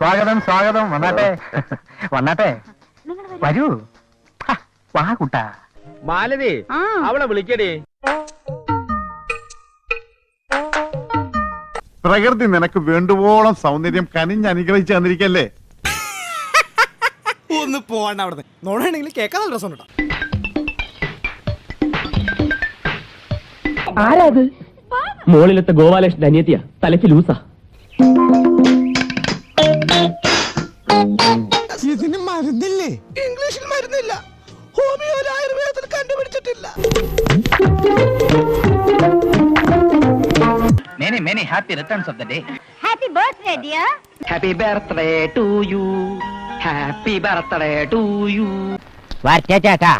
സ്വാഗതം സ്വാഗതം. വന്നാട്ടെ വന്നാട്ടെ, വരൂ. വാ കുട്ടാ. മാലതി, അവളെ വിളിക്കടി. പ്രകൃതി നിനക്ക് വേണ്ടുവോളം സൗന്ദര്യം കനിഞ്ഞ് അനുഗ്രഹിച്ചു തന്നിരിക്കല്ലേ. ഒന്ന് പോവാണ്ട അവിടെ നോടാണെങ്കിൽ കേൾക്കാൻ നല്ല രസം കേട്ടോ. ആരാത്? മോളിലത്തെ ഗോപാലകൃഷ്ണൻ അനിയത്തിയാ, തലയ്ക്ക് ലൂസാ. ഇതിന് മരുന്നില്ലേ? ഇംഗ്ലീഷിൽ മരുന്നില്ല, ഹോമിയോ ആയുർവേദത്തിൽ കണ്ടുപിടിച്ചിട്ടില്ല. Many many happy returns of the day. Happy birthday, dear. Happy birthday to you. Happy birthday to you. വരട്ടെ ചേട്ടാ.